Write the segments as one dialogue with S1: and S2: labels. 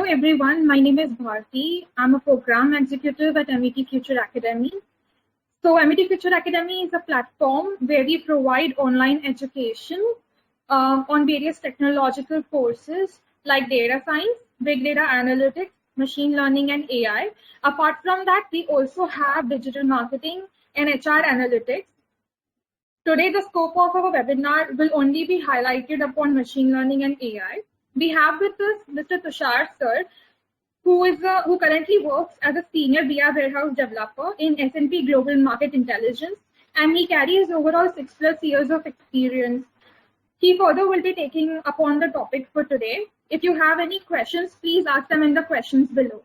S1: everyone, my name is Bharti. I'm a program executive at MET Future Academy. So MET Future Academy is a platform where we provide online education on various technological courses like data science, big data analytics, machine learning, and AI. Apart from that, we also have digital marketing and HR analytics. Today, the scope of our webinar will only be highlighted upon machine learning and AI. We have with us Mr. Tushar Sir, who currently works as a senior BI warehouse developer in S&P Global Market Intelligence, and he carries overall 6+ years of experience. He further will be taking upon the topic for today. If you have any questions, please ask them in the questions below.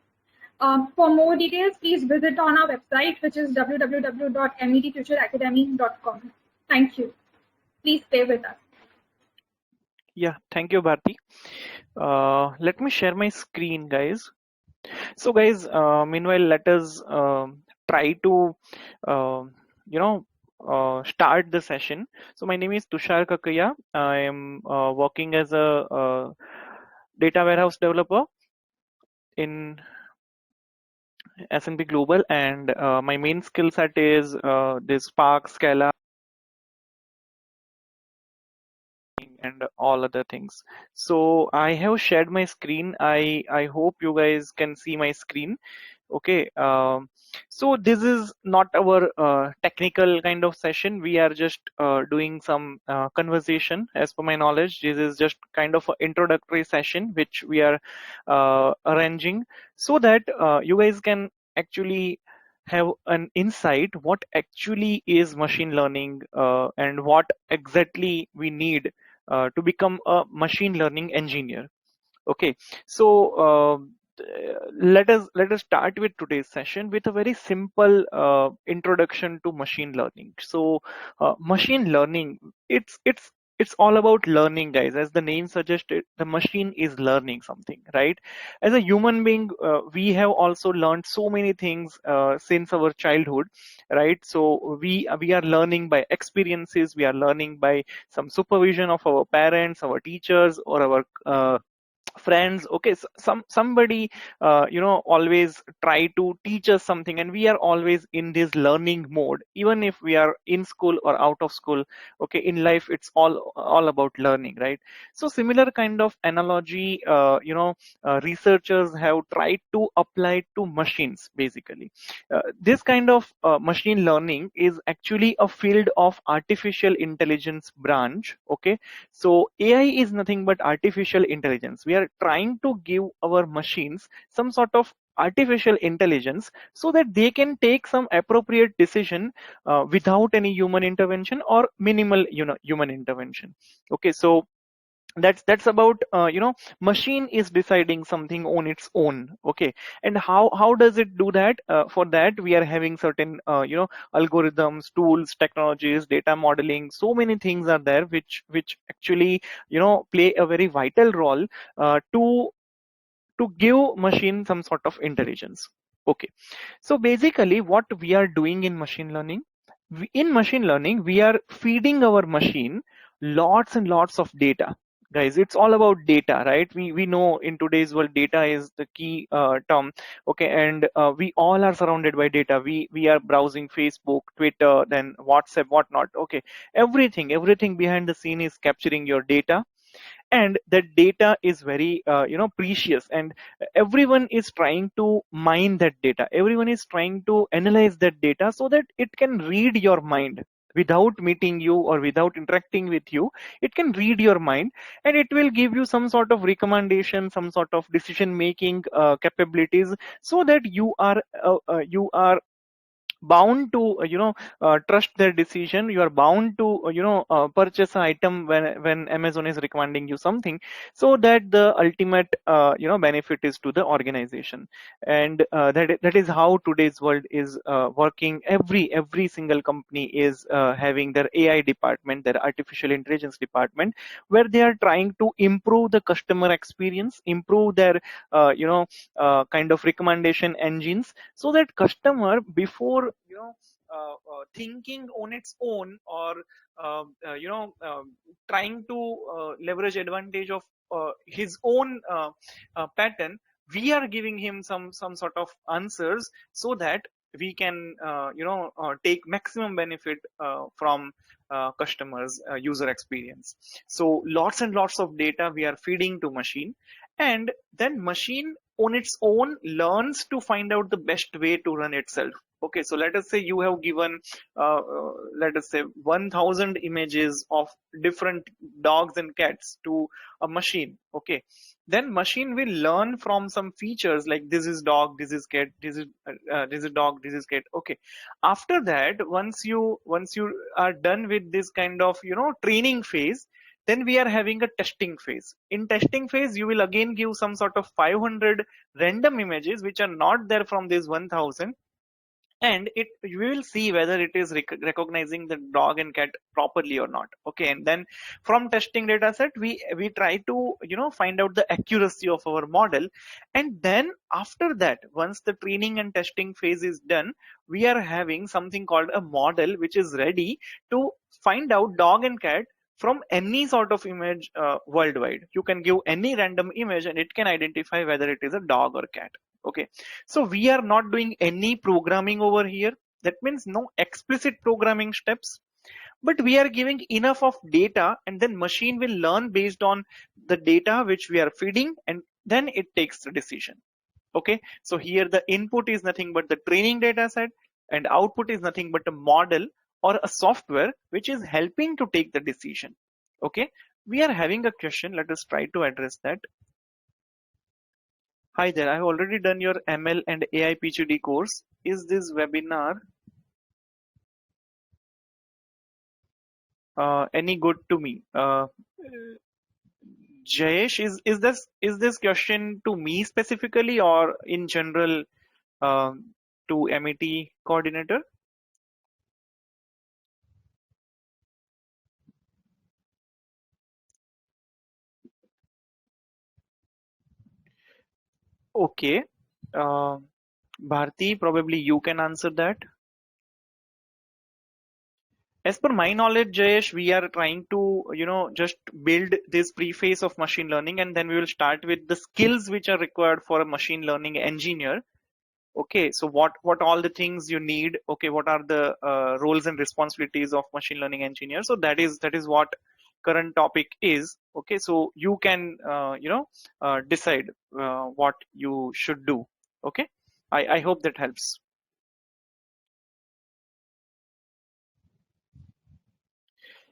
S1: For more details, please visit on our website, which is www.metfutureacademy.com. Thank you. Please stay with us.
S2: Yeah, thank you, Bharti. Let me share my screen, guys. So, guys, meanwhile, let us try to, start the session. So, my name is Tushar Kakaya. I am working as a data warehouse developer in S&P Global, and my main skill set is this Spark, Scala, and all other things. So I have shared my screen. I hope you guys can see my screen. Okay. So this is not our technical kind of session. We are just doing some conversation. As per my knowledge, this is just kind of an introductory session which we are arranging so that you guys can actually have an insight what actually is machine learning and what exactly we need to become a machine learning engineer. Okay, so let us start with today's session with a very simple introduction to machine learning. So machine learning, it's all about learning, guys. As the name suggested, the machine is learning something, right? As a human being, we have also learned so many things since our childhood, right? So we are learning by experiences. We are learning by some supervision of our parents, our teachers, or our friends. Okay, so somebody always try to teach us something, and we are always in this learning mode, even if we are in school or out of school. Okay, in life it's all about learning, right? So similar kind of analogy, researchers have tried to apply to machines. Basically, this kind of machine learning is actually a field of artificial intelligence branch. Okay, so AI is nothing but artificial intelligence. We are trying to give our machines some sort of artificial intelligence so that they can take some appropriate decision without any human intervention or minimal human intervention. Okay, so that's about machine is deciding something on its own. Okay, and how does it do that? For that we are having certain algorithms, tools, technologies, data modeling. So many things are there which actually play a very vital role to give machine some sort of intelligence. Okay, so basically what we are doing in machine learning, in machine learning we are feeding our machine lots and lots of data. Guys, it's all about data, right? We know in today's world data is the key term. Okay, and we all are surrounded by data. We are browsing Facebook, Twitter, then WhatsApp, whatnot. Okay, everything behind the scene is capturing your data, and that data is very precious, and everyone is trying to mine that data. Everyone is trying to analyze that data so that it can read your mind without meeting you or without interacting with you. It can read your mind, and it will give you some sort of recommendation, some sort of decision making capabilities, so that you are bound to trust their decision. You are bound to purchase an item when Amazon is recommending you something, so that the ultimate benefit is to the organization. And that is how today's world is working. Every single company is having their AI department, their artificial intelligence department, where they are trying to improve the customer experience, improve their kind of recommendation engines, so that customer, before thinking on its own, or trying to leverage advantage of his own pattern, we are giving him some sort of answers so that we can take maximum benefit from customers user experience. So lots and lots of data we are feeding to machine, and then machine on its own learns to find out the best way to run itself. Okay, so let us say you have given let us say 1000 images of different dogs and cats to a machine. Okay, then machine will learn from some features like this is dog, this is cat, this is dog, this is cat. Okay, after that, once you are done with this kind of training phase, then we are having a testing phase. In testing phase, you will again give some sort of 500 random images which are not there from this 1000, and you will see whether it is recognizing the dog and cat properly or not. Okay, and then from testing data set, we try to find out the accuracy of our model. And then after that, once the training and testing phase is done, we are having something called a model which is ready to find out dog and cat from any sort of image worldwide. You can give any random image and it can identify whether it is a dog or cat. Okay, so we are not doing any programming over here. That means no explicit programming steps, but we are giving enough of data, and then machine will learn based on the data which we are feeding, and then it takes the decision. Okay, so here the input is nothing but the training data set, and output is nothing but a model or a software which is helping to take the decision. Okay, we are having a question. Let us try to address that. Hi there, I have already done your ML and AI PhD course. Is this webinar any good to me? Jayesh, is this question to me specifically or in general to MET coordinator? Okay, Bharti, probably you can answer that. As per my knowledge, Jayesh, we are trying to, just build this preface of machine learning, and then we will start with the skills which are required for a machine learning engineer. Okay, so what all the things you need? Okay, what are the roles and responsibilities of machine learning engineer? So that is what current topic is. Okay, so you can decide what you should do. Okay, I hope that helps.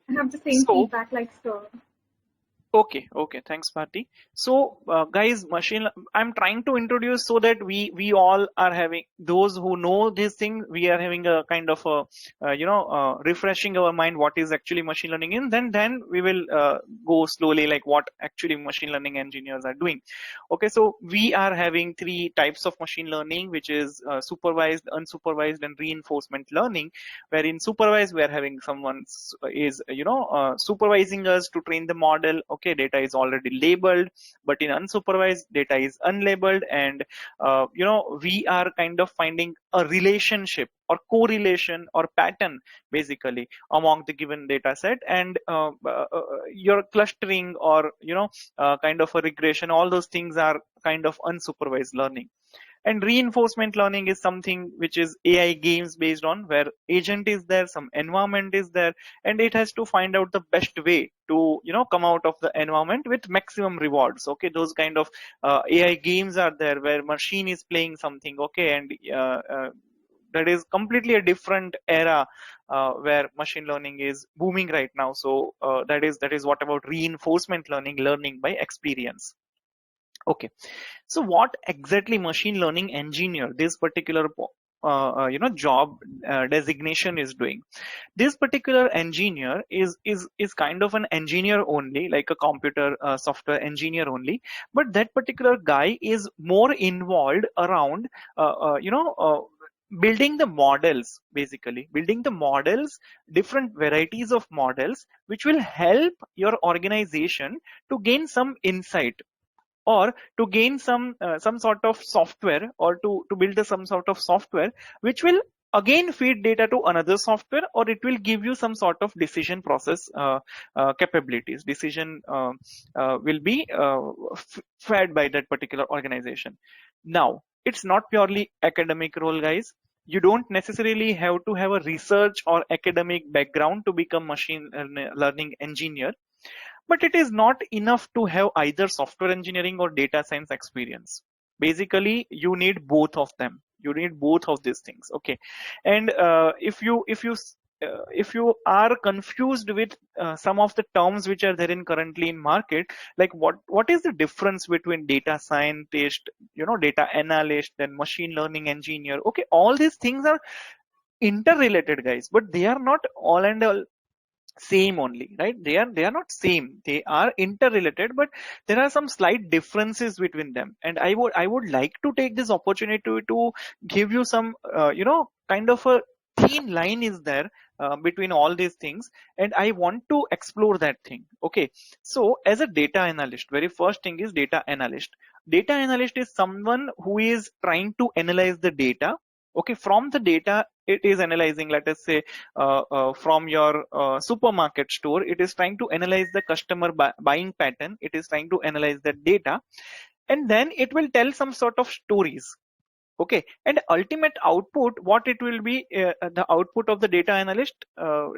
S1: I have the same feedback like sir.
S2: Okay, thanks, Bharti. So, guys, I'm trying to introduce so that we all are having, those who know this thing, we are having a kind of a refreshing our mind what is actually machine learning in. Then we will go slowly like what actually machine learning engineers are doing. Okay, so we are having 3 types of machine learning, which is supervised, unsupervised, and reinforcement learning. Where in supervised, we are having someone is supervising us to train the model. Okay, data is already labeled, but in unsupervised, data is unlabeled, and we are kind of finding a relationship or correlation or pattern basically among the given data set, and your clustering or kind of a regression, all those things are kind of unsupervised learning. And reinforcement learning is something which is AI games based on, where agent is there, some environment is there, and it has to find out the best way to come out of the environment with maximum rewards. Okay, those kind of AI games are there where machine is playing something. Okay, and that is completely a different era where machine learning is booming right now. So that is what about reinforcement learning by experience. Okay, so what exactly machine learning engineer, this particular job designation is doing? This particular engineer is kind of an engineer only, like a computer software engineer only, but that particular guy is more involved around building the models, basically building the models, different varieties of models which will help your organization to gain some insight, or to gain some sort of software, or to build some sort of software which will again feed data to another software, or it will give you some sort of decision process capabilities. Decision will be fed by that particular organization. Now, it's not purely academic role, guys. You don't necessarily have to have a research or academic background to become machine learning engineer, but it is not enough to have either software engineering or data science experience. Basically, you need both of them. You need both of these things. Okay, and if you are confused with some of the terms which are there in currently in market, like what is the difference between data scientist, data analyst, then machine learning engineer? Okay, all these things are interrelated, guys, but they are not all and all same only, right? They are not same, they are interrelated, but there are some slight differences between them. And I would like to take this opportunity to give you some kind of a thin line is there between all these things, and I want to explore that thing. Okay, so as a data analyst, very first thing is data analyst. Data analyst is someone who is trying to analyze the data. Okay, from the data it is analyzing, let us say from your supermarket store, it is trying to analyze the customer buying pattern, it is trying to analyze the data, and then it will tell some sort of stories. Okay, and ultimate output, what it will be, the output of the data analyst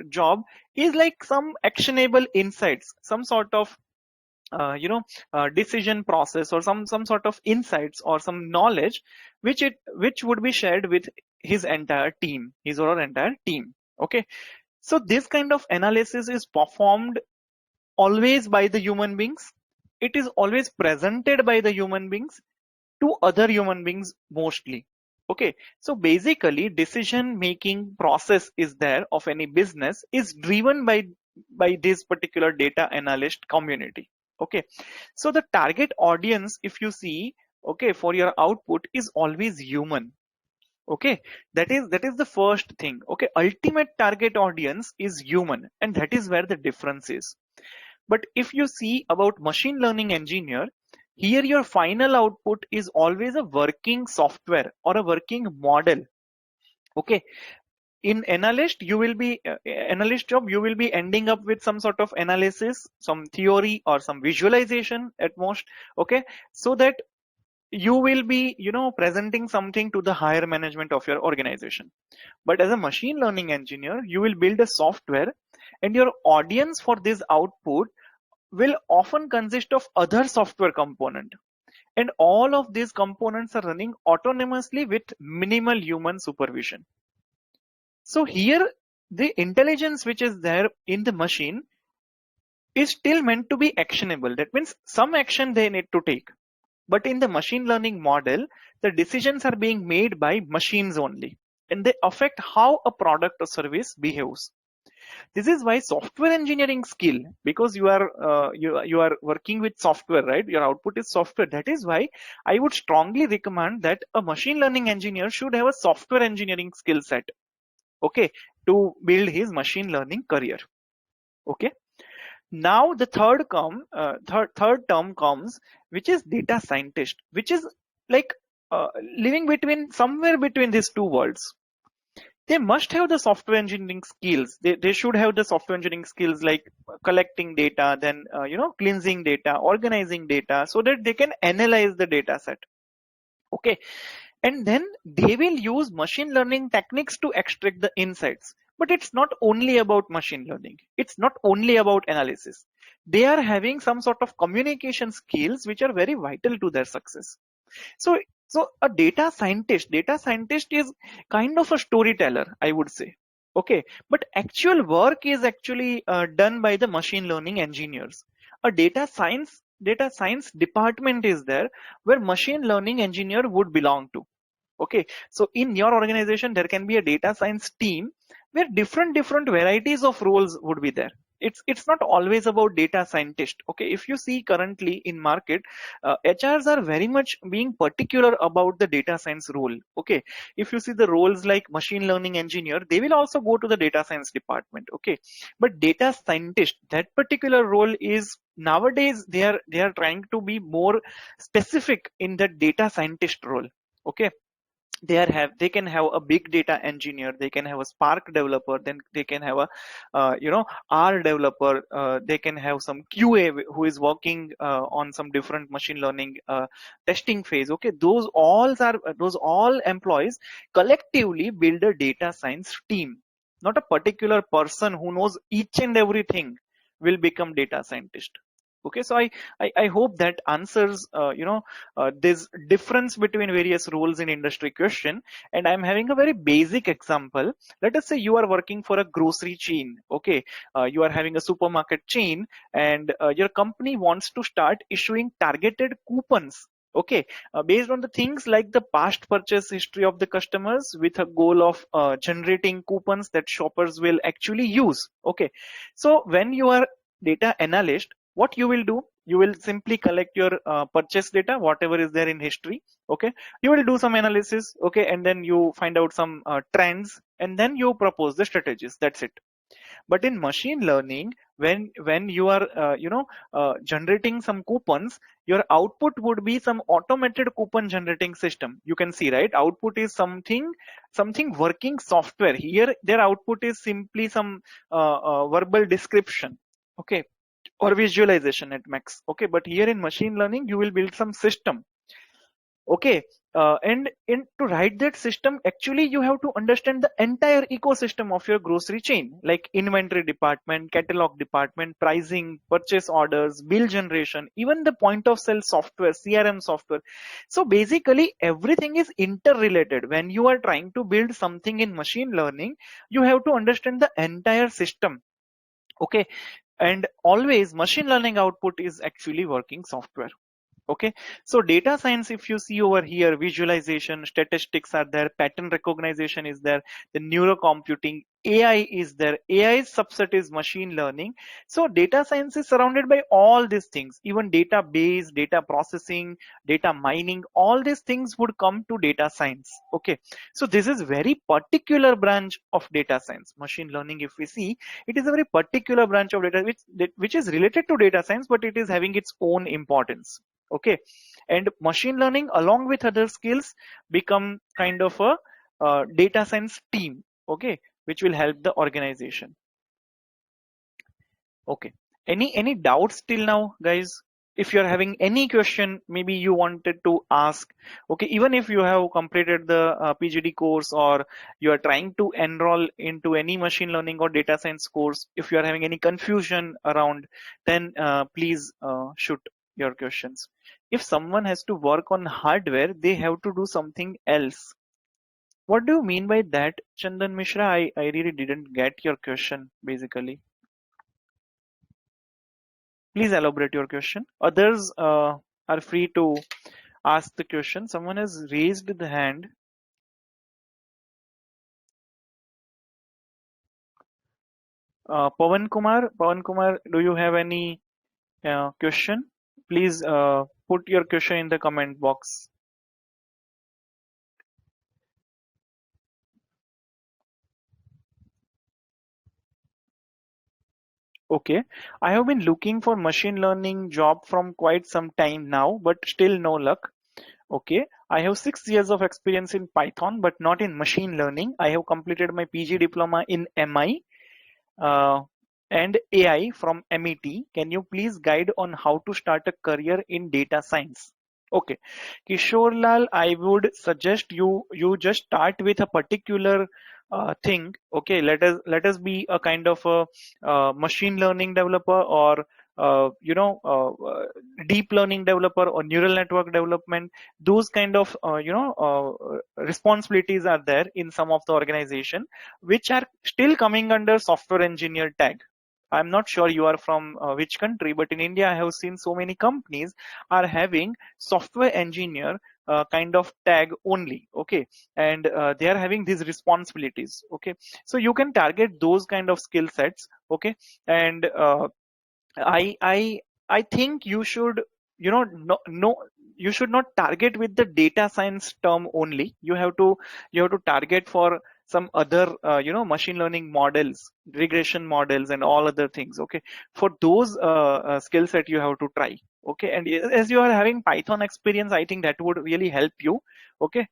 S2: job is like some actionable insights, some sort of decision process, or some sort of insights or some knowledge which would be shared with his entire team, his or her entire team. Okay, so this kind of analysis is performed always by the human beings. It is always presented by the human beings to other human beings mostly. Okay, so basically decision making process is there of any business is driven by this particular data analyst community. Okay, so the target audience, if you see, okay, for your output is always human. Okay, that is the first thing. Okay, ultimate target audience is human, and that is where the difference is. But if you see about machine learning engineer, here your final output is always a working software or a working model. Okay, in analyst you will be analyst job, you will be ending up with some sort of analysis, some theory or some visualization at most. Okay, so that you will be presenting something to the higher management of your organization. But as a machine learning engineer, you will build a software, and your audience for this output will often consist of other software component, and all of these components are running autonomously with minimal human supervision. So here the intelligence which is there in the machine is still meant to be actionable. That means some action they need to take. But in the machine learning model, the decisions are being made by machines only, and they affect how a product or service behaves. This is why software engineering skill, because you are working with software, right? Your output is software. That is why I would strongly recommend that a machine learning engineer should have a software engineering skill set. Okay, to build his machine learning career. Okay, now the third term comes, which is data scientist, which is like living between somewhere between these two worlds. They must have the software engineering skills. They should have the software engineering skills like collecting data, then cleansing data, organizing data, so that they can analyze the data set. Okay, and then they will use machine learning techniques to extract the insights. But it's not only about machine learning, it's not only about analysis. They are having some sort of communication skills which are very vital to their success. So a data scientist is kind of a storyteller, I would say. Okay, but actual work is actually done by the machine learning engineers. A data science department is there where machine learning engineer would belong to. Okay, so in your organization there can be a data science team where different varieties of roles would be there. It's not always about data scientist. Okay, if you see currently in market, HRs are very much being particular about the data science role. Okay, if you see the roles like machine learning engineer, they will also go to the data science department. Okay, but data scientist, that particular role is nowadays they are trying to be more specific in the data scientist role. Okay, they can have a big data engineer, they can have a Spark developer, then they can have a R developer, they can have some QA who is working on some different machine learning testing phase. Okay, those all employees collectively build a data science team. Not a particular person who knows each and everything will become data scientist. Okay, so I hope that answers this difference between various roles in industry question. And I'm having a very basic example. Let us say you are working for a grocery chain. Okay, you are having a supermarket chain, and your company wants to start issuing targeted coupons. Okay, based on the things like the past purchase history of the customers, with a goal of generating coupons that shoppers will actually use. Okay, so when you are data analyst, what you will do, you will simply collect your purchase data, whatever is there in history. Okay, you will do some analysis. Okay, and then you find out some trends, and then you propose the strategies. That's it. But in machine learning, when you are generating some coupons, your output would be some automated coupon generating system. You can see, right? Output is something working software. Here their output is simply some verbal description. Okay, or visualization at max. Okay, but here in machine learning you will build some system. Okay, and to write that system, actually you have to understand the entire ecosystem of your grocery chain, like inventory department, catalog department, pricing, purchase orders, bill generation, even the point of sale software, CRM software. So basically everything is interrelated. When you are trying to build something in machine learning, you have to understand the entire system. Okay, and always machine learning output is actually working software. Okay, so data science, if you see over here, visualization, statistics are there, pattern recognition is there, the neurocomputing, AI is there. AI's subset is machine learning. So data science is surrounded by all these things. Even database, data processing, data mining, all these things would come to data science. Okay, so this is very particular branch of data science. Machine learning, if we see, it is a very particular branch of data which is related to data science, but it is having its own importance. Okay, and machine learning along with other skills become kind of a data science team. Okay, which will help the organization. Okay, any doubts till now, guys? If you're having any question, maybe you wanted to ask. Okay, even if you have completed the PGD course, or you are trying to enroll into any machine learning or data science course, if you are having any confusion around, then please shoot your questions. If someone has to work on hardware, they have to do something else. What do you mean by that, Chandan Mishra? I really didn't get your question, basically. Please elaborate your question. Others are free to ask the question. Someone has raised the hand. Pawan Kumar, do you have any question? Please put your question in the comment box. Okay, I have been looking for machine learning job from quite some time now, but still no luck. Okay, I have 6 years of experience in Python, but not in machine learning. I have completed my PG diploma in MI and AI from MET. Can you please guide on how to start a career in data science? Okay, Kishore Lal, I would suggest you just start with a particular thing. Okay, let us be a kind of a machine learning developer, or deep learning developer, or neural network development. Those kind of responsibilities are there in some of the organization, which are still coming under software engineer tag. I'm not sure you are from which country, but in India I have seen so many companies are having software engineer kind of tag only. Okay, and they are having these responsibilities. Okay, so you can target those kind of skill sets. Okay, and I think you should, no, you should not target with the data science term only. You have to target for some other machine learning models, regression models, and all other things. Okay, for those skill set you have to try. Okay, and as you are having Python experience, I think that would really help you. Okay,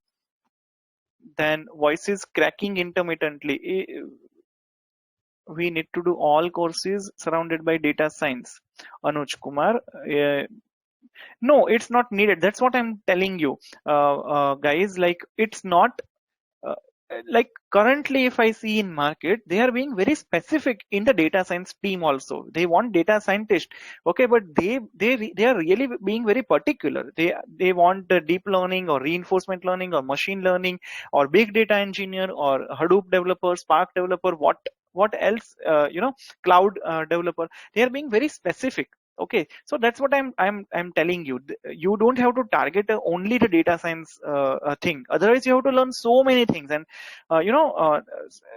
S2: then voice is cracking intermittently. We need to do all courses surrounded by data science. Anuj Kumar, no, it's not needed. That's what I'm telling you, guys. Like, it's not. Uh, like, currently, if I see in market, they are being very specific in the data science team also. They want data scientist, okay, but they are really being very particular. They want deep learning or reinforcement learning or machine learning or big data engineer or Hadoop developer, Spark developer, what else, cloud developer. They are being very specific. Okay, so that's what I'm telling you. You don't have to target only the data science thing. Otherwise, you have to learn so many things, and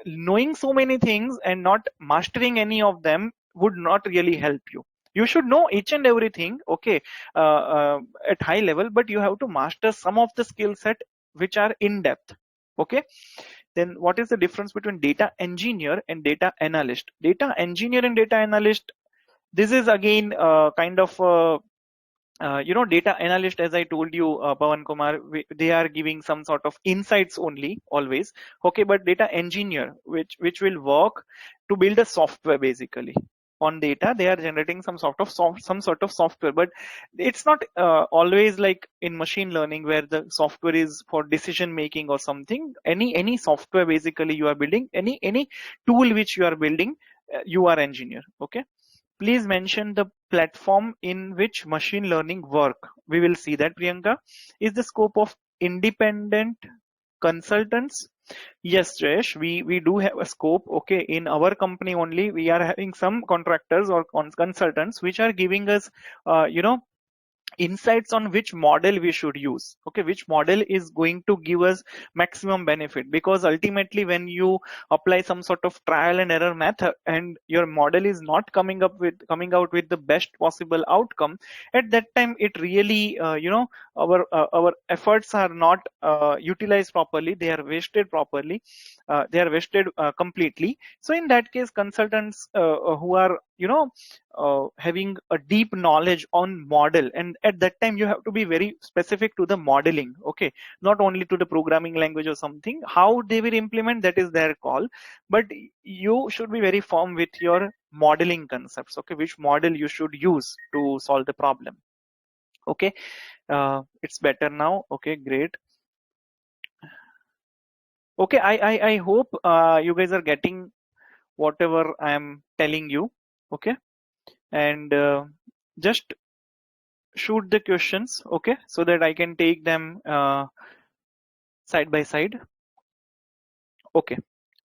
S2: knowing so many things and not mastering any of them would not really help you. You should know each and everything, okay, at high level, but you have to master some of the skill set which are in depth. Okay, then what is the difference between data engineer and data analyst? Data engineer and data analyst, this is again kind of data analyst, as I told you, Pawan Kumar, they are giving some sort of insights only, always. Okay, but data engineer, which will work to build a software basically on data. They are generating some sort of software, but it's not always like in machine learning where the software is for decision making or something. Any software basically you are building, any tool which you are building, you are engineer. Okay. Please mention the platform in which machine learning work. We will see that, Priyanka. Is the scope of independent consultants? Yes, Jayesh, we do have a scope. Okay, in our company only, we are having some contractors or consultants which are giving us, insights on which model we should use. Okay, which model is going to give us maximum benefit, because ultimately when you apply some sort of trial and error method and your model is not coming out with the best possible outcome, at that time it really our efforts are not utilized properly. They are wasted properly. They are wasted completely. So in that case, consultants who are having a deep knowledge on model, and at that time you have to be very specific to the modeling. Okay, not only to the programming language or something. How they will implement, that is their call, but you should be very firm with your modeling concepts. Okay, which model you should use to solve the problem. Okay, it's better now. Okay, great. Okay, I hope you guys are getting whatever I am telling you. Okay, and just shoot the questions, okay, so that I can take them side by side. Okay,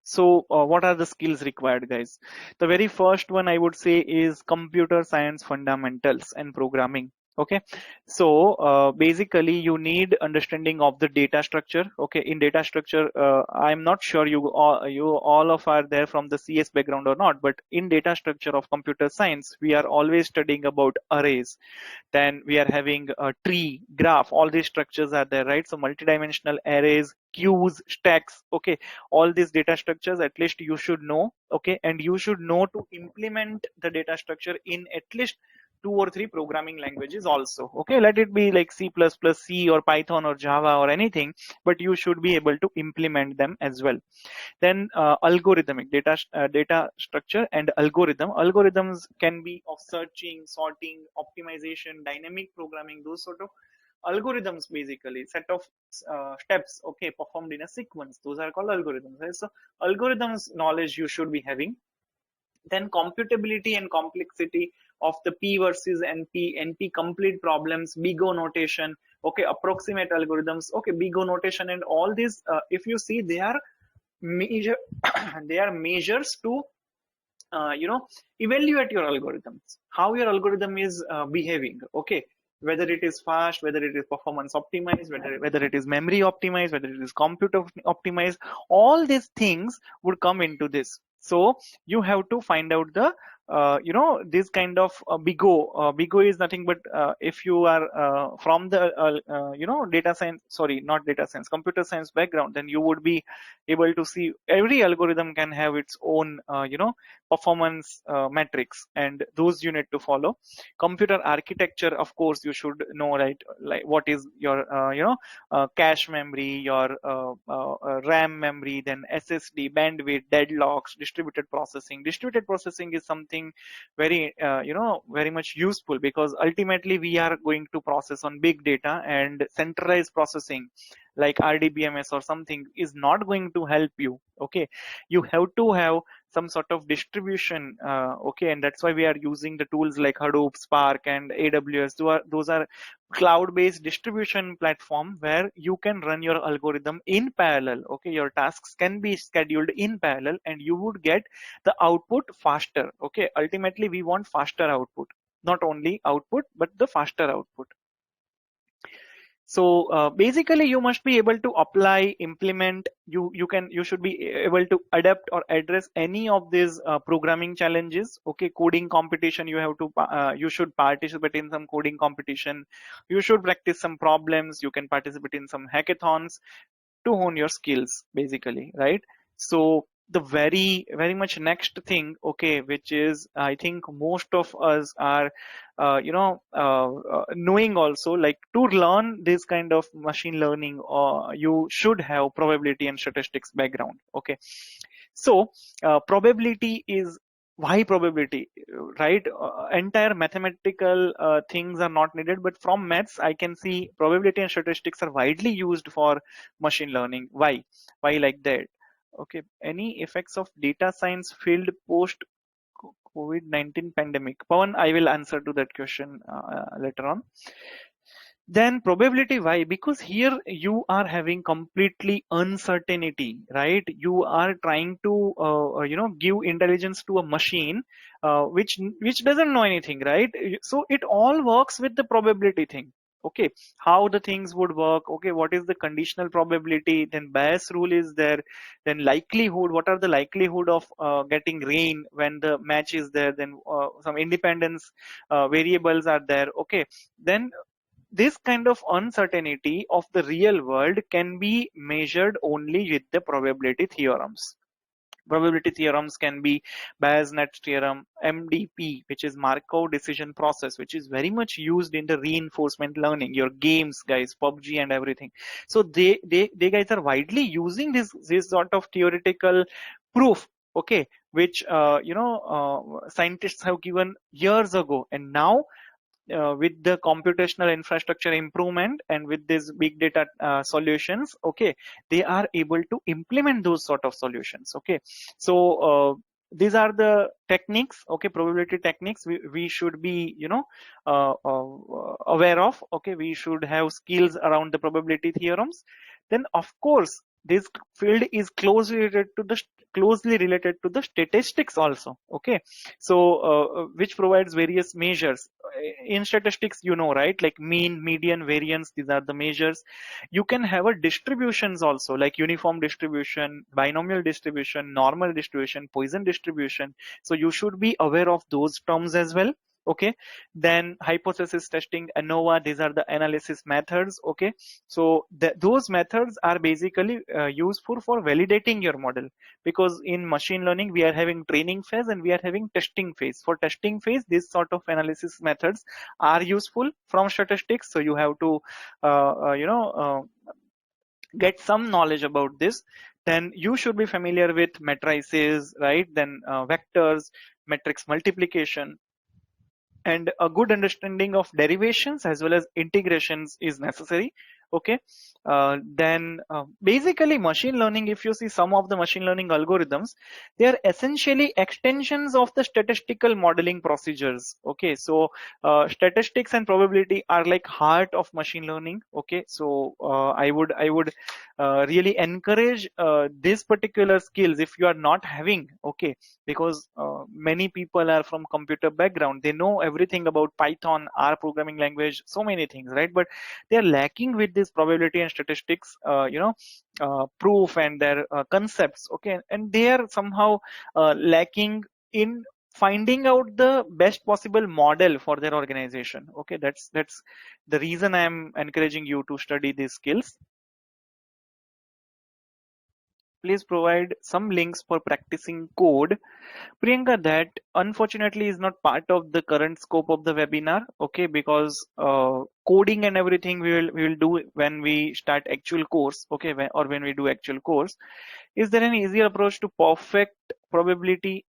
S2: so what are the skills required, guys? The very first one I would say is computer science fundamentals and programming. Okay, so basically you need understanding of the data structure. Okay, in data structure, I'm not sure you all of are there from the CS background or not, but in data structure of computer science, we are always studying about arrays. Then we are having a tree, graph, all these structures are there, right? So multidimensional arrays, queues, stacks, okay, all these data structures at least you should know. Okay, and you should know to implement the data structure in at least 2 or 3 programming languages also. Okay, let it be like C++, C or Python or Java or anything, but you should be able to implement them as well. Then algorithmic data structure and algorithms can be of searching, sorting, optimization, dynamic programming, those sort of algorithms, basically set of steps, okay, performed in a sequence. Those are called algorithms, right? So algorithms knowledge you should be having. Then computability and complexity of the P versus NP complete problems, big O notation, okay, approximate algorithms, okay, big O notation, and all these, if you see, they are measure they are measures to evaluate your algorithms, how your algorithm is behaving. Okay, whether it is fast, whether it is performance optimized, whether it is memory optimized, whether it is compute optimized, all these things would come into this. So you have to find out the this kind of BIGO. BIGO is nothing but if you are from the data science, sorry, not data science, computer science background, then you would be able to see every algorithm can have its own performance metrics, and those you need to follow. Computer architecture, of course, you should know, right? Like what is your cache memory, your RAM memory, then SSD, bandwidth, deadlocks, distributed processing. Distributed processing is something very very much useful, because ultimately we are going to process on big data, and centralized processing like RDBMS or something is not going to help you. Okay, you have to have some sort of distribution. Okay, and that's why we are using the tools like Hadoop, Spark, and AWS. Those are cloud-based distribution platform where you can run your algorithm in parallel. Okay, your tasks can be scheduled in parallel, and you would get the output faster. Okay, ultimately we want faster output, not only output but the faster output. So basically you must be able to apply, implement, you should be able to adapt or address any of these programming challenges. Okay, coding competition, you should participate in some coding competition, you should practice some problems, you can participate in some hackathons to hone your skills, basically, right? So the very much next thing, okay, which is I think most of us are knowing also, like to learn this kind of machine learning, or you should have probability and statistics background. Okay, so probability is, why probability, right? Entire mathematical things are not needed, but from maths I can see probability and statistics are widely used for machine learning. Why like that? Okay, any effects of data science field post COVID-19 pandemic? Pawan, I will answer to that question later on. Then probability, why? Because here you are having completely uncertainty, right? You are trying to give intelligence to a machine which doesn't know anything, right? So it all works with the probability thing. Okay, how the things would work. Okay, what is the conditional probability? Then Bayes rule is there. Then likelihood, what are the likelihood of getting rain when the match is there? Then some independence variables are there. Okay, then this kind of uncertainty of the real world can be measured only with the probability theorems. Probability theorems can be Bayes-Nash theorem, MDP, which is Markov decision process, which is very much used in the reinforcement learning, your games, guys, PUBG and everything. So they guys are widely using this sort of theoretical proof, okay, which scientists have given years ago, and now with the computational infrastructure improvement and with these big data solutions, okay, they are able to implement those sort of solutions. Okay, so these are the techniques, okay, probability techniques we should be aware of. Okay, we should have skills around the probability theorems. Then of course this field is closely related to the statistics also. Okay, so which provides various measures in statistics, right, like mean, median, variance, these are the measures. You can have a distributions also, like uniform distribution, binomial distribution, normal distribution, Poisson distribution. So you should be aware of those terms as well. Okay, then hypothesis testing, ANOVA, these are the analysis methods. Okay, so those methods are basically useful for validating your model, because in machine learning we are having training phase and we are having testing phase. For testing phase, this sort of analysis methods are useful from statistics, so you have to get some knowledge about this. Then you should be familiar with matrices, right? Then vectors, matrix multiplication, and a good understanding of derivations as well as integrations is necessary. Okay, then basically machine learning, if you see some of the machine learning algorithms, they are essentially extensions of the statistical modeling procedures. Okay, so statistics and probability are like heart of machine learning. Okay, so I would really encourage these particular skills if you are not having. Okay, because many people are from computer background, they know everything about Python, R programming language, so many things, right? But they are lacking with this probability and statistics proof and their concepts. Okay, and they are somehow lacking in finding out the best possible model for their organization. Okay, that's the reason I am encouraging you to study these skills. Please provide some links for practicing code. Priyanka, that unfortunately is not part of the current scope of the webinar, okay, because coding and everything we will do when we start actual course, okay, or when we do actual course. Is there an easier approach to probability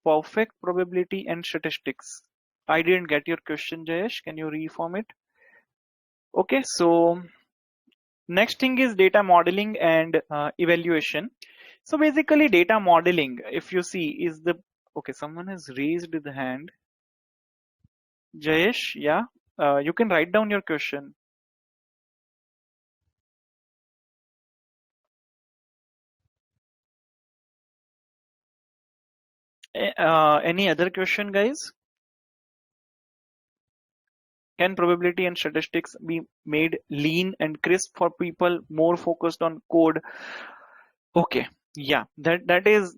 S2: perfect probability and statistics? I didn't get your question, Jayesh. Can you reform it? Okay, so next thing is data modeling and evaluation. So basically data modeling, if you see, is the, okay, someone has raised the hand. Jayesh, yeah, you can write down your question. Any other question, guys? Can probability and statistics be made lean and crisp for people more focused on code? Okay, yeah, that is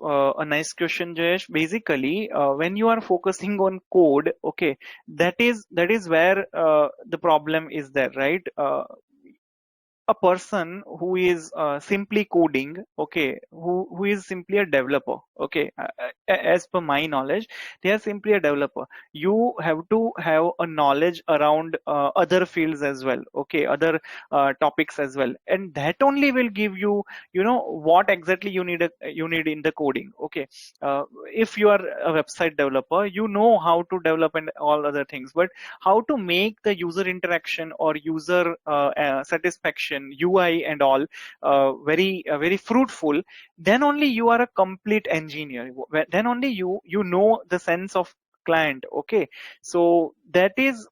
S2: a nice question, Jayesh. Basically, when you are focusing on code, okay, that is where the problem is there, right? A person who is simply coding, okay, who is simply a developer, okay, as per my knowledge, they are simply a developer. You have to have a knowledge around other fields as well, okay, other topics as well, and that only will give you, you know, what exactly you need in the coding, okay. uh, if you are a website developer, you know how to develop and all other things, but how to make the user interaction or user satisfaction, UI and all, very fruitful, then only you are a complete engineer. Then only you know the sense of client. Okay, so that is,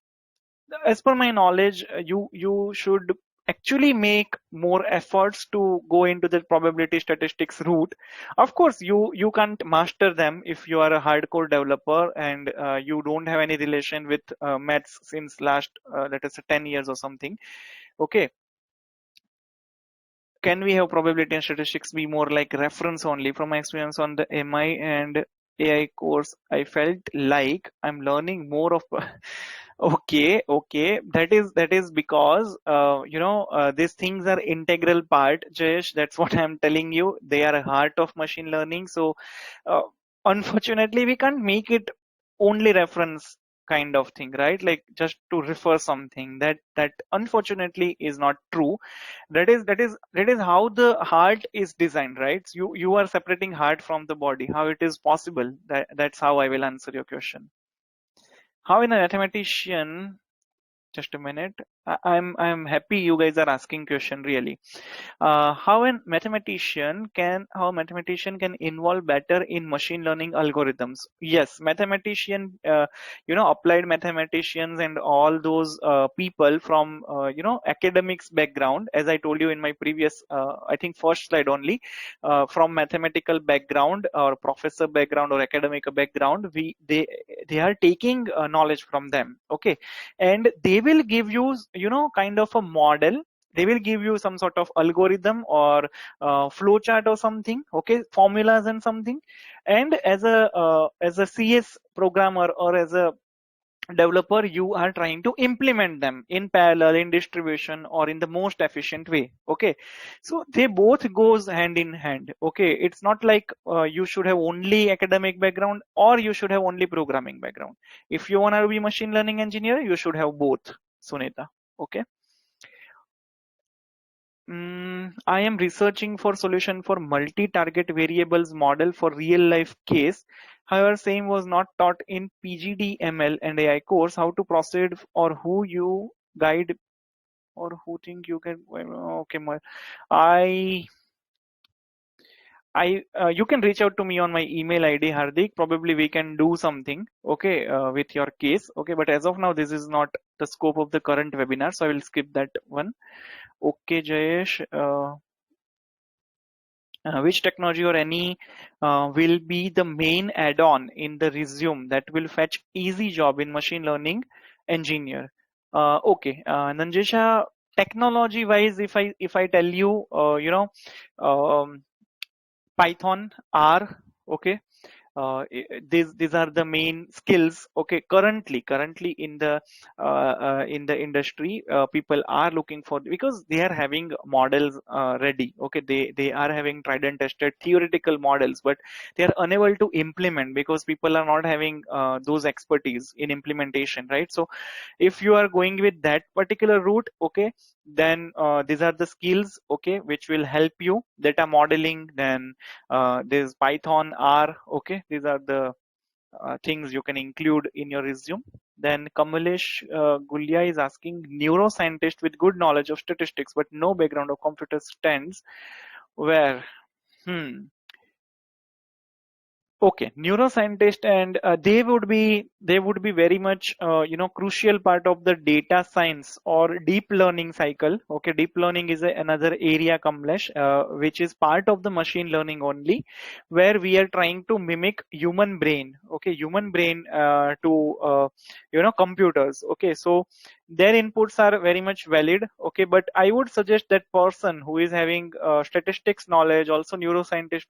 S2: as per my knowledge, you should actually make more efforts to go into the probability statistics route. Of course, you can't master them if you are a hardcore developer and you don't have any relation with maths since last let us say 10 years or something. Okay, can we have probability and statistics be more like reference only? From my experience on the MI and AI course, I felt like I'm learning more of okay, okay. That is because these things are integral part, Jayesh. That's what I'm telling you. They are a heart of machine learning. So uh, unfortunately, we can't make it only reference kind of thing, right? Like just to refer something. That unfortunately is not true. That is how the heart is designed, right? So you are separating heart from the body. How it is possible? That's how I will answer your question. How in a mathematician, just a minute. I'm happy you guys are asking question really. How a mathematician can involve better in machine learning algorithms? Yes, mathematician, applied mathematicians and all those people from academics background, as I told you in my previous I think first slide only, from mathematical background or professor background or academic background, they are taking knowledge from them. Okay, and they will give you, kind of a model. They will give you some sort of algorithm or flow chart or something, okay, formulas and something. And as a CS programmer or as a developer, you are trying to implement them in parallel, in distribution, or in the most efficient way. Okay, so they both goes hand in hand. Okay, it's not like you should have only academic background or you should have only programming background. If you want to be machine learning engineer, you should have both, Sunita. Okay. I am researching for solution for multi-target variables model for real life case. However, same was not taught in PGD ML and AI course. How to proceed, or who you guide, or who think you can? Okay, I you can reach out to me on my email ID, Hardik. Probably we can do something, okay, with your case. Okay, but as of now, this is not the scope of the current webinar, so I will skip that one. Okay, Jayesh. Which technology or any will be the main add-on in the resume that will fetch easy job in machine learning engineer? Okay, Nanjesha, technology wise, if I tell you, Python, R, okay, these are the main skills. Okay, currently in the industry, people are looking for, because they are having models ready. Okay, they are having tried and tested theoretical models, but they are unable to implement because people are not having those expertise in implementation, right? So if you are going with that particular route, okay, then these are the skills, okay, which will help you. Data modeling, then there's Python, R, okay, these are the things you can include in your resume. Then Kamalesh Gulia is asking, neuroscientist with good knowledge of statistics but no background of computer science, where? Hmm. Okay, neuroscientist, and they would be very much crucial part of the data science or deep learning cycle. Okay, deep learning is another area, Kamlesh, which is part of the machine learning only, where we are trying to mimic human brain. Okay, human brain to computers. Okay, so their inputs are very much valid. Okay, but I would suggest that person who is having statistics knowledge, also neuroscientist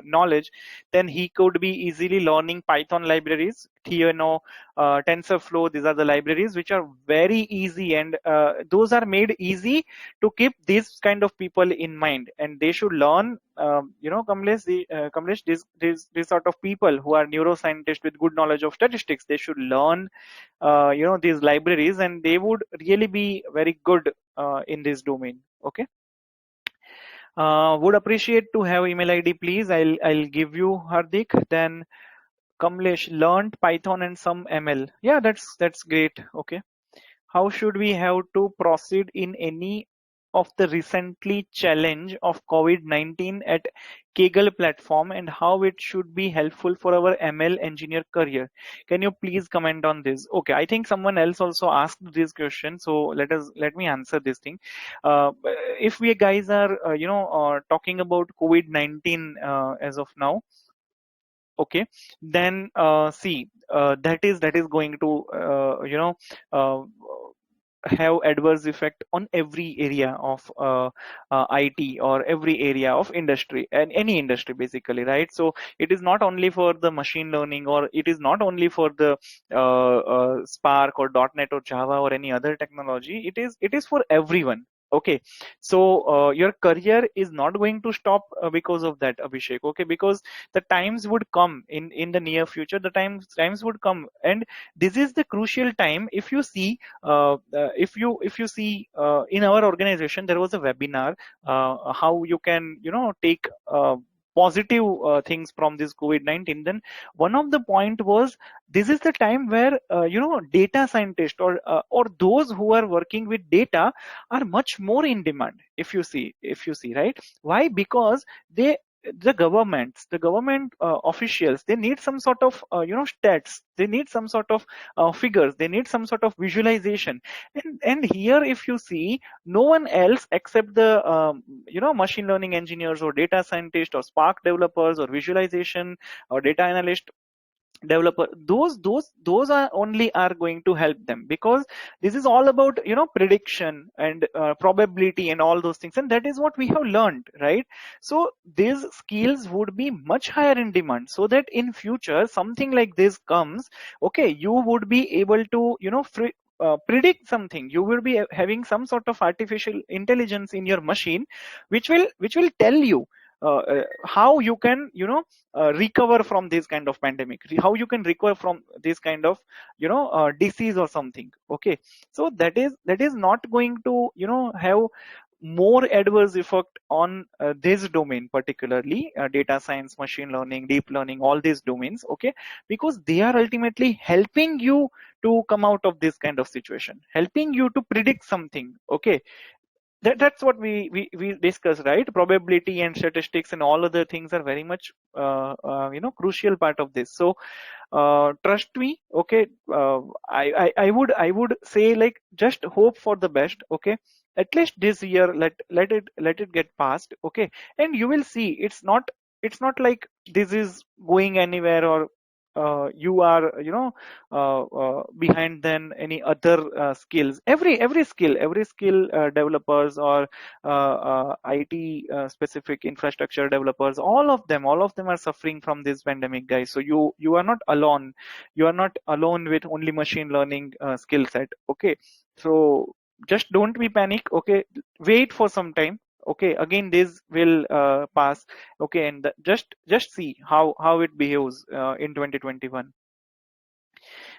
S2: knowledge, then he could be easily learning Python libraries, Theano, TensorFlow. These are the libraries which are very easy, and those are made easy to keep these kind of people in mind, and they should learn. Kamlesh, these sort of people who are neuroscientists with good knowledge of statistics, they should learn, these libraries, and they would really be very good in this domain. Okay. Would appreciate to have email ID, please. I'll give you, Hardik. Then Kamlesh learned Python and some ML. Yeah, that's great. Okay. How should we have to proceed in any of the recently challenge of COVID-19 at Kaggle platform, and how it should be helpful for our ML engineer career? Can you please comment on this? Okay, I think someone else also asked this question, so let me answer this thing. If we guys are talking about COVID-19 as of now, okay, then see, that is going to uh, have adverse effect on every area of IT, or every area of industry, and any industry basically, right? So it is not only for the machine learning, or it is not only for the Spark or .NET or Java or any other technology. It is for everyone. Okay, so your career is not going to stop because of that, Abhishek. Okay, because the times would come in the near future. The times would come, and this is the crucial time. If you see, in our organization there was a webinar, how you can take positive things from this COVID-19. Then one of the point was, this is the time where data scientists, or those who are working with data, are much more in demand. If you see, right? Why? Because the government officials, they need some sort of stats, they need some sort of figures, they need some sort of visualization. And here, if you see, no one else except the machine learning engineers or data scientists or Spark developers or visualization or data analyst developer, those are only are going to help them, because this is all about prediction and probability and all those things, and that is what we have learned, right? So these skills would be much higher in demand, so that in future something like this comes, okay, you would be able to predict something. You will be having some sort of artificial intelligence in your machine, which will tell you how you can recover from this kind of pandemic, how you can recover from this kind of disease or something. Okay, so that is not going to have more adverse effect on this domain, particularly data science, machine learning, deep learning, all these domains. Okay, because they are ultimately helping you to come out of this kind of situation, helping you to predict something. Okay, that's what we discuss, right? Probability and statistics and all other things are very much crucial part of this. So trust me. Okay, I would say, like, just hope for the best. Okay, at least this year, let it get past. Okay, and you will see, it's not like this is going anywhere, or you are behind than any other skills. Every skill developers or IT specific infrastructure developers, all of them are suffering from this pandemic, guys. So you are not alone. You are not alone with only machine learning skill set. Okay, so just don't be panic. Okay, wait for some time. Okay, again this will pass. Okay, and just see how it behaves in 2021.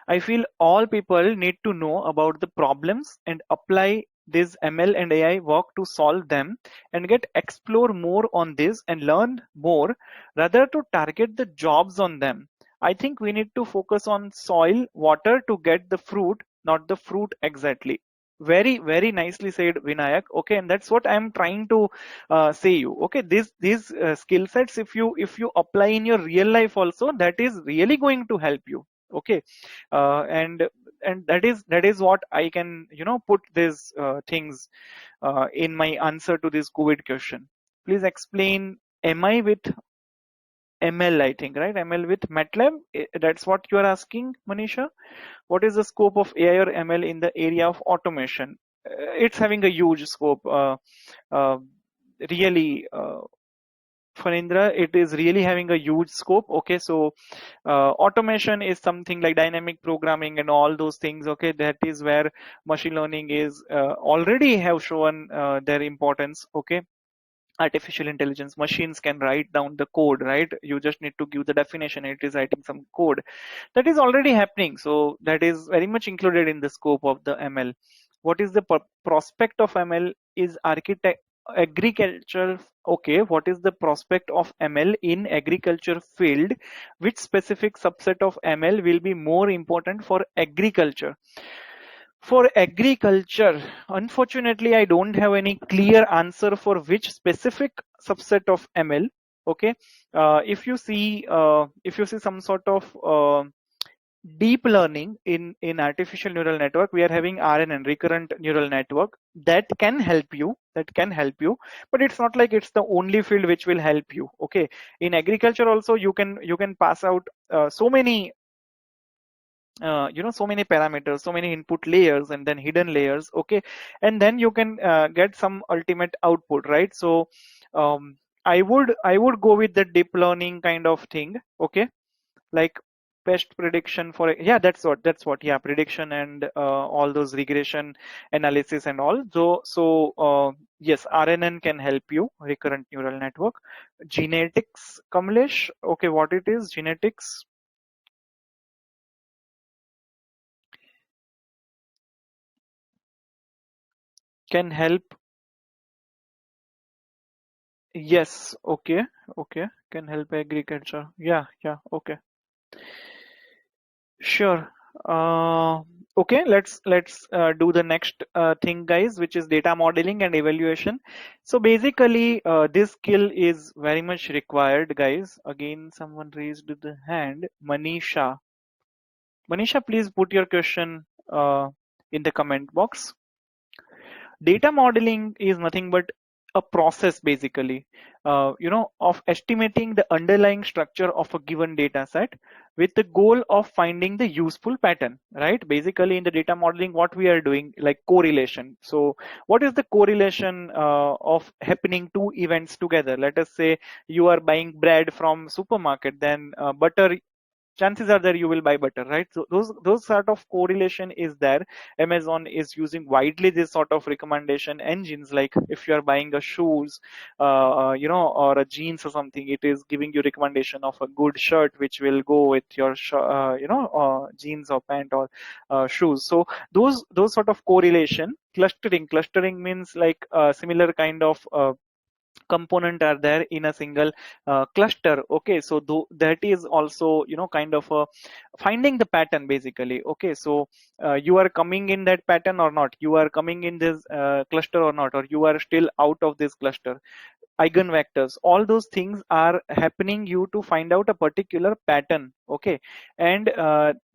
S2: I feel all people need to know about the problems and apply this ML and AI work to solve them, and get explore more on this and learn more rather to target the jobs on them. I think we need to focus on soil, water to get the fruit, not the fruit exactly. Very nicely said, Vinayak. Okay, and that's what I'm trying to say you. Okay, these skill sets, if you apply in your real life also, that is really going to help you. Okay, and that is what I can put these things in my answer to this COVID question. Please explain MI with ML, I think, right? ML with MATLAB. That's what you are asking, Manisha. What is the scope of AI or ML in the area of automation? It's having a huge scope. Uh, really, Phanindra, it is really having a huge scope. Okay, so automation is something like dynamic programming and all those things. Okay, that is where machine learning is already have shown their importance. Okay, artificial intelligence machines can write down the code, right? You just need to give the definition, it is writing some code. That is already happening, so that is very much included in the scope of the ML. What is the prospect of ML is architect agriculture. Okay, what is the prospect of ML in agriculture field? Which specific subset of ML will be more important for agriculture? For agriculture, unfortunately, I don't have any clear answer for which specific subset of ML. Okay, if you see some sort of deep learning in artificial neural network, we are having RNN, recurrent neural network, that can help you. But it's not like it's the only field which will help you. Okay, in agriculture also you can pass out so many so many parameters, so many input layers and then hidden layers. Okay, and then you can get some ultimate output, right? So I would go with the deep learning kind of thing. Okay, like pest prediction for, yeah, that's what yeah, prediction and all those regression analysis and all. So yes, RNN can help you, recurrent neural network. Genetics, Kamlesh, okay, what it is, genetics can help. Yes, okay, can help agriculture. Yeah, okay, sure. Uh, okay, let's do the next thing, guys, which is data modeling and evaluation. So basically, this skill is very much required, guys. Again, someone raised the hand. Manisha. Manisha, please put your question in the comment box. Data modeling is nothing but a process, basically, of estimating the underlying structure of a given data set with the goal of finding the useful pattern, right? Basically, in the data modeling, what we are doing, like correlation. So what is the correlation of happening two events together? Let us say you are buying bread from supermarket, then butter, chances are that you will buy butter, right? So those sort of correlation is there. Amazon is using widely this sort of recommendation engines. Like if you are buying a shoes or a jeans or something, it is giving you recommendation of a good shirt which will go with your jeans or pant or shoes. So those sort of correlation. Clustering means like similar kind of component are there in a single cluster. Okay, so that is also kind of finding the pattern, basically. Okay, so you are coming in that pattern or not, you are coming in this cluster or not, or you are still out of this cluster. Eigenvectors, all those things are happening you to find out a particular pattern. Okay, and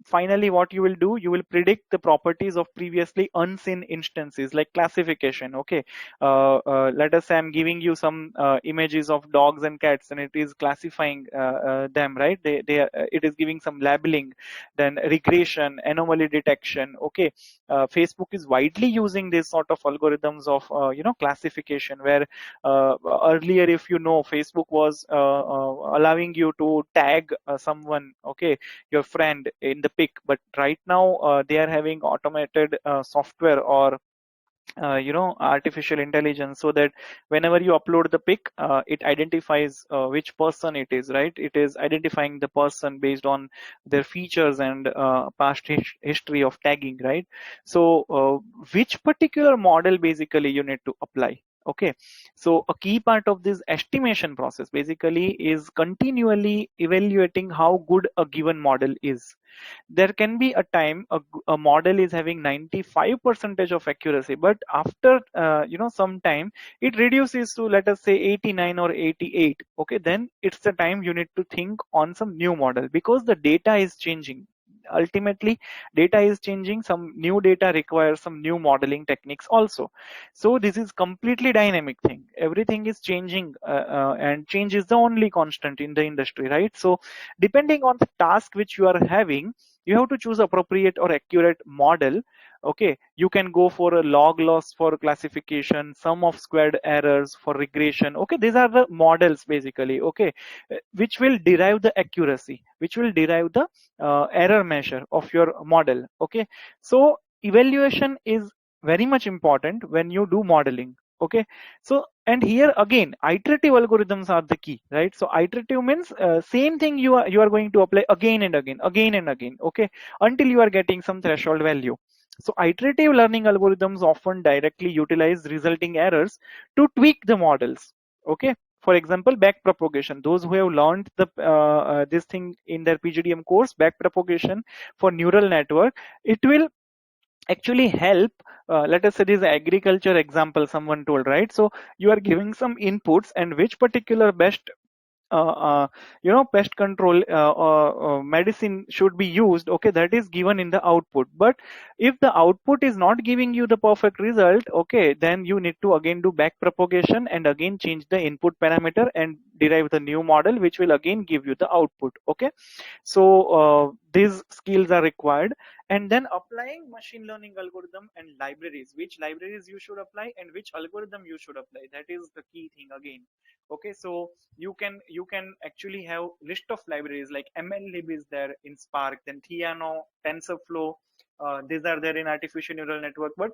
S2: finally what you will do, you will predict the properties of previously unseen instances, like classification. Okay, let us say I'm giving you some images of dogs and cats, and it is classifying them, right? It is giving some labeling, then regression, anomaly detection. Okay, Facebook is widely using this sort of algorithms of classification, where earlier, if you know, Facebook was allowing you to tag someone, okay, your friend, in the pic, but right now they are having automated software, or artificial intelligence, so that whenever you upload the pic, it identifies which person it is, right? It is identifying the person based on their features and past history of tagging, right? So which particular model basically you need to apply? Okay, so a key part of this estimation process basically is continually evaluating how good a given model is. There can be a time a model is having 95% of accuracy, but after some time it reduces to, let us say, 89 or 88. Okay, then it's the time you need to think on some new model, because the data is changing. Ultimately, data is changing, some new data requires some new modeling techniques also. So this is completely dynamic thing, everything is changing, and change is the only constant in the industry, right? So depending on the task which you are having, you have to choose appropriate or accurate model. Okay, you can go for a log loss for classification, sum of squared errors for regression. Okay, these are the models basically, okay, which will derive the accuracy, which will derive the error measure of your model. Okay, so evaluation is very much important when you do modeling. Okay, so, and here again, iterative algorithms are the key, right? So iterative means same thing you are going to apply again and again, okay, until you are getting some threshold value. So iterative learning algorithms often directly utilize resulting errors to tweak the models. Okay, for example, backpropagation. Those who have learned this thing in their PGDM course, backpropagation for neural network, it will actually help. Let us say this agriculture example someone told, right? So you are giving some inputs, and which particular best uh, uh, pest control medicine should be used, okay, that is given in the output. But if the output is not giving you the perfect result, okay, then you need to again do back propagation and again change the input parameter and derive the new model, which will again give you the output. Okay, so these skills are required. And then applying machine learning algorithm and libraries, which libraries you should apply and which algorithm you should apply, that is the key thing again. Okay, so you can actually have list of libraries like MLlib is there in Spark, then Theano, TensorFlow, these are there in artificial neural network. But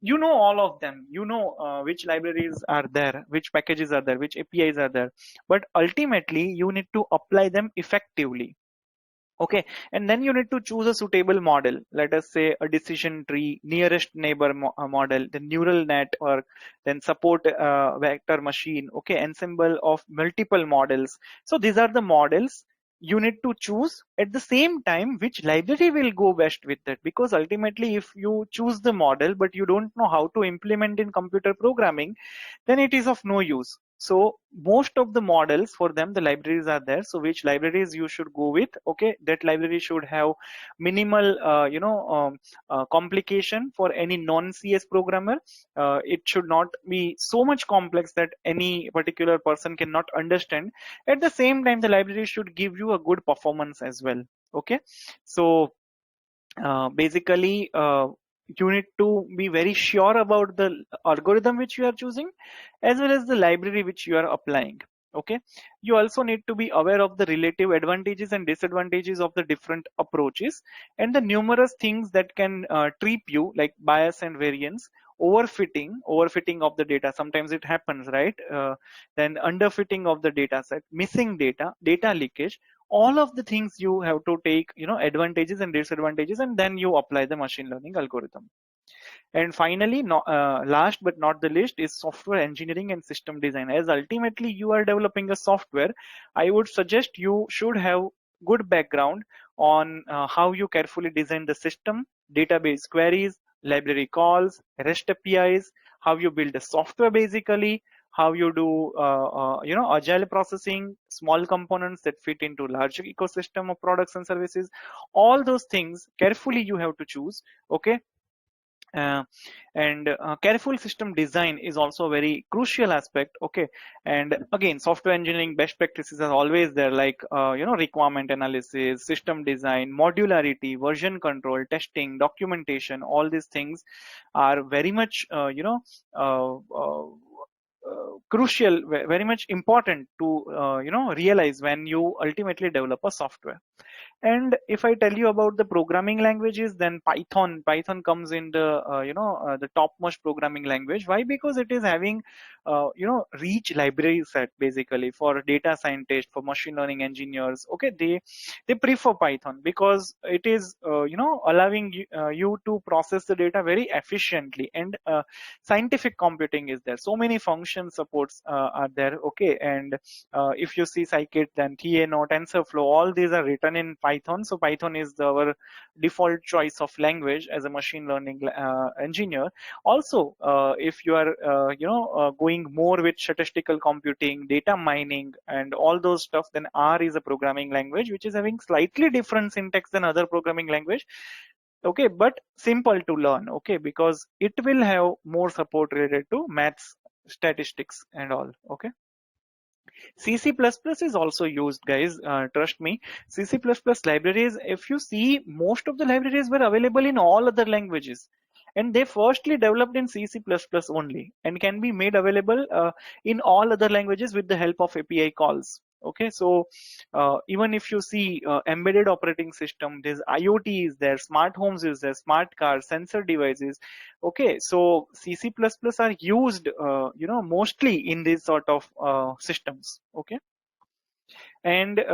S2: you know all of them, you know which libraries are there, which packages are there, which APIs are there, but ultimately you need to apply them effectively. Okay, and then you need to choose a suitable model. Let us say a decision tree, nearest neighbor model, the neural network, then support vector machine. Okay, ensemble of multiple models. So these are the models you need to choose. At the same time, which library will go best with that, because ultimately if you choose the model but you don't know how to implement in computer programming, then it is of no use. So most of the models, for them the libraries are there. So which libraries you should go with? Okay, that library should have minimal complication for any non-CS programmer. It should not be so much complex that any particular person cannot understand. At the same time, the library should give you a good performance as well. Okay, so basically you need to be very sure about the algorithm which you are choosing, as well as the library which you are applying. Okay, you also need to be aware of the relative advantages and disadvantages of the different approaches, and the numerous things that can trip you, like bias and variance, overfitting of the data, sometimes it happens, right? Then underfitting of the data set, missing data leakage. All of the things you have to take, advantages and disadvantages, and then you apply the machine learning algorithm. And finally, last but not the least, is software engineering and system design. As ultimately you are developing a software, I would suggest you should have good background on how you carefully design the system, database queries, library calls, REST APIs, how you build the software basically, how you do agile processing, small components that fit into large ecosystem of products and services. All those things carefully you have to choose. Okay. uh, and careful system design is also a very crucial aspect. Okay. And again, software engineering best practices are always there, like requirement analysis, system design, modularity, version control, testing, documentation. All these things are very much crucial, very much important to realize when you ultimately develop a software. And if I tell you about the programming languages, then Python comes in the topmost programming language. Why? Because it is having rich library set basically for data scientists, for machine learning engineers. Okay, they prefer Python because it is allowing you to process the data very efficiently, and scientific computing is there. So many function supports are there. Okay. And if you see scikit, then Theano, TensorFlow, all these are written in Python. So Python is our default choice of language as a machine learning engineer. Also, if you are going more with statistical computing, data mining, and all those stuff, then R is a programming language which is having slightly different syntax than other programming language. Okay, but simple to learn. Okay, because it will have more support related to maths, statistics, and all. Okay. C++ is also used, guys. Trust me. C++ libraries, if you see, most of the libraries were available in all other languages. And they firstly developed in C++ only and can be made available in all other languages with the help of API calls. Okay, so even if you see embedded operating system, there's IoT is there, smart homes is there, smart cars, sensor devices. Okay, so C++ are used, mostly in these sort of systems. Okay, and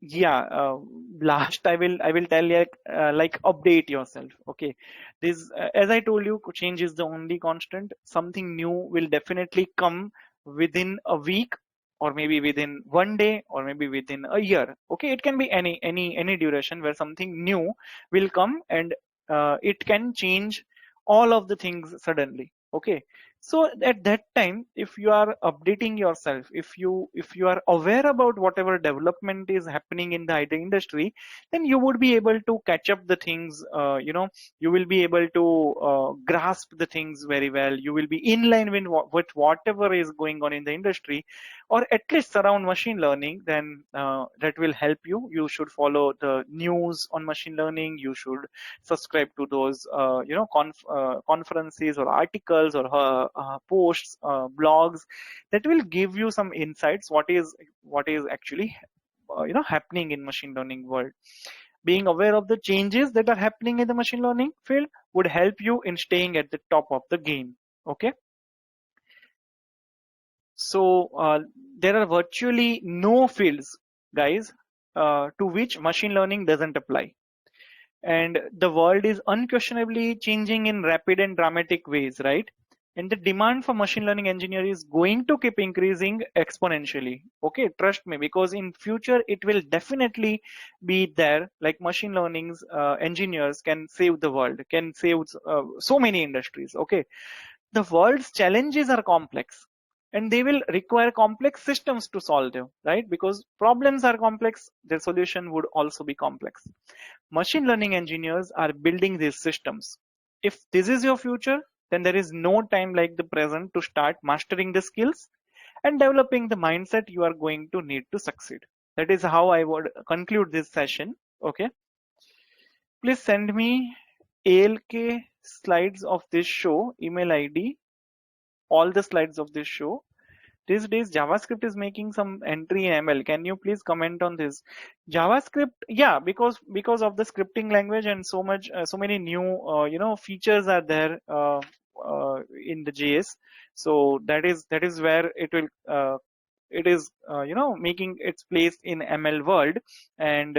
S2: yeah, last I will tell you, like, update yourself. Okay, this as I told you, change is the only constant. Something new will definitely come within a week, or maybe within one day, or maybe within a year. Okay, it can be any duration where something new will come, and it can change all of the things suddenly. Okay, so at that time, if you are updating yourself, if you are aware about whatever development is happening in the IT industry, then you would be able to catch up the things. You will be able to grasp the things very well. You will be in line with whatever is going on in the industry, or at least around machine learning. Then that will help you. You should follow the news on machine learning. You should subscribe to those conferences or articles or posts, blogs that will give you some insights what is actually happening in machine learning world. Being aware of the changes that are happening in the machine learning field would help you in staying at the top of the game. Okay, so there are virtually no fields, guys, to which machine learning doesn't apply. And the world is unquestionably changing in rapid and dramatic ways, right? And the demand for machine learning engineer is going to keep increasing exponentially. Okay, trust me, because in future it will definitely be there. Like, machine learning engineers can save the world, can save so many industries. Okay, the world's challenges are complex, and they will require complex systems to solve them, right? Because problems are complex, their solution would also be complex. Machine learning engineers are building these systems. If this is your future, then there is no time like the present to start mastering the skills and developing the mindset you are going to need to succeed. That is how I would conclude this session. Okay, please send me ALK slides of this show, email ID, all the slides of this show. These days JavaScript is making some entry in ML. Can you please comment on this? JavaScript, yeah, because of the scripting language, and so many new features are there in the JS. So that is where it is making its place in ML world. And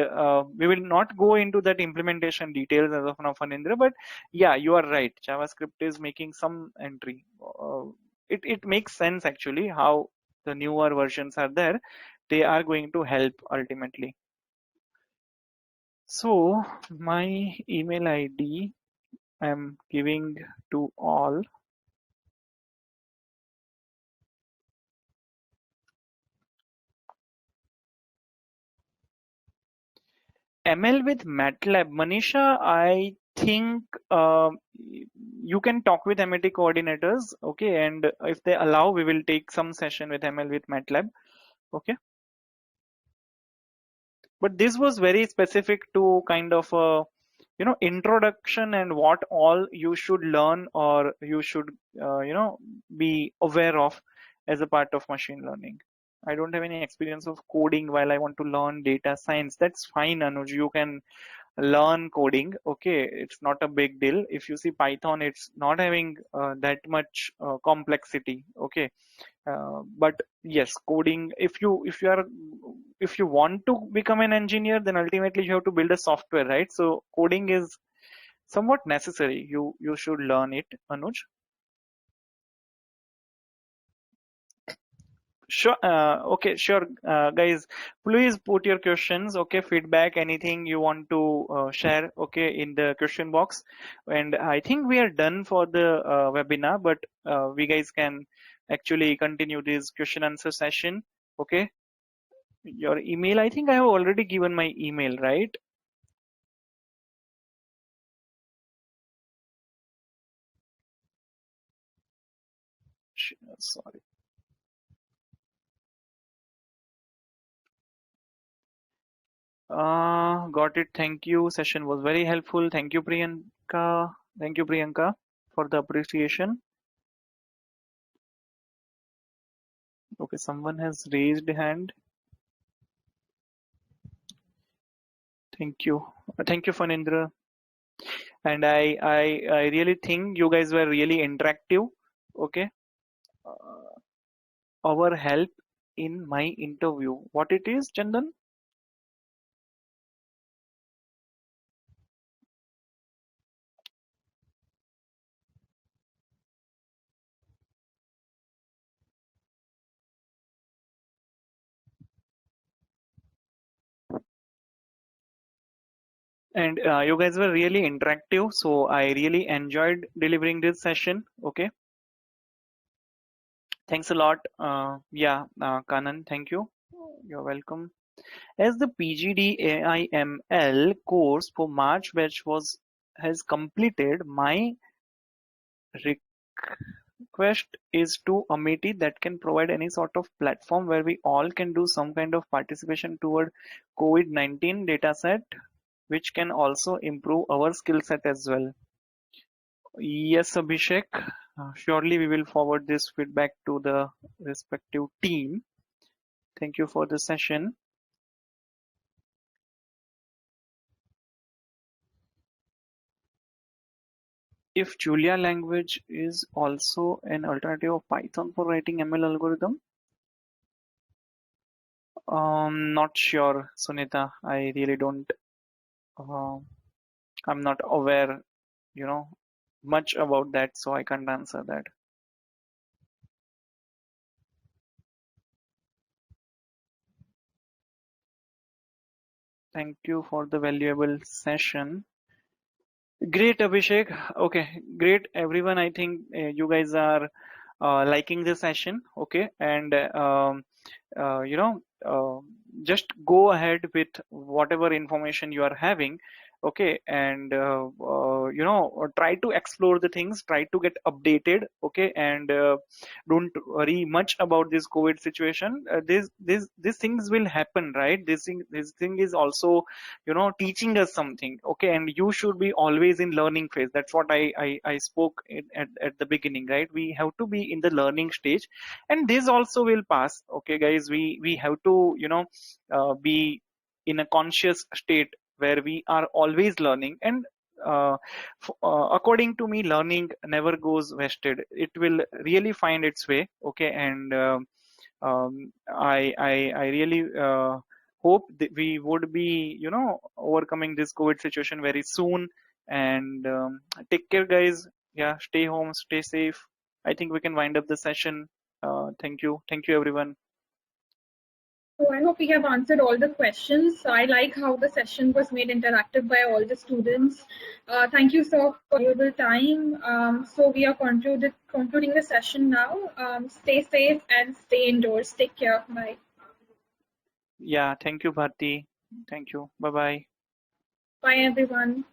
S2: we will not go into that implementation details as of now, Phanindra, but yeah, you are right, JavaScript is making some entry. It makes sense actually how the newer versions are there. They are going to help ultimately. So my email ID I'm giving to all. ML with MATLAB, Manisha, I think you can talk with MIT coordinators, okay, and if they allow, we will take some session with ML with MATLAB, okay. But this was very specific to kind of a introduction and what all you should learn or you should be aware of as a part of machine learning. I don't have any experience of coding while I want to learn data science. That's fine, Anuj. You can learn coding, okay, it's not a big deal. If you see Python, it's not having that much complexity, okay. But yes, coding, if you want to become an engineer, then ultimately you have to build a software, right? So coding is somewhat necessary. You should learn it, Anuj. Sure. Okay, sure. Guys, please put your questions, okay, feedback, anything you want to share, okay, in the question box. And I think we are done for the webinar, but we guys can actually continue this question answer session, okay. Your email, I think I have already given my email, right? Sorry. Got it. Thank you. Session was very helpful. Thank you, Priyanka. Thank you, Priyanka, for the appreciation. Okay, someone has raised hand. Thank you. Thank you, Fanindra. And I really think you guys were really interactive. Okay. Our help in my interview. What it is, Chandan? And you guys were really interactive, so I really enjoyed delivering this session. Okay. Thanks a lot. Kanan, thank you. You're welcome. As the PGD AIML course for March batch has completed, my request is to Amity that can provide any sort of platform where we all can do some kind of participation toward COVID-19 dataset, which can also improve our skill set as well. Yes, Abhishek. Surely we will forward this feedback to the respective team. Thank you for the session. If Julia language is also an alternative of Python for writing ML algorithm, not sure, Sunita. I really don't. I'm not aware, much about that, so I can't answer that. Thank you for the valuable session. Great, Abhishek. Okay, great, everyone. I think you guys are liking the session. Okay, and uh, you know, uh, just go ahead with whatever information you are having. Okay, and try to explore the things, try to get updated. Okay, and don't worry much about this COVID situation. These things will happen, right? This thing is also teaching us something, okay, and you should be always in learning phase. That's what I spoke at the beginning, right? We have to be in the learning stage, and this also will pass, okay, guys. We have to be in a conscious state where we are always learning, and according to me, learning never goes wasted. It will really find its way, okay, and I really hope that we would be, overcoming this COVID situation very soon. And take care, guys. Yeah, stay home, stay safe. I think we can wind up the session. Thank you, everyone.
S1: So I hope we have answered all the questions. I like how the session was made interactive by all the students. Thank you so for your time. So we are concluding the session now. Stay safe and stay indoors. Take care. Bye.
S2: Yeah, thank you, Bharti. Thank you. Bye bye.
S1: Bye, everyone.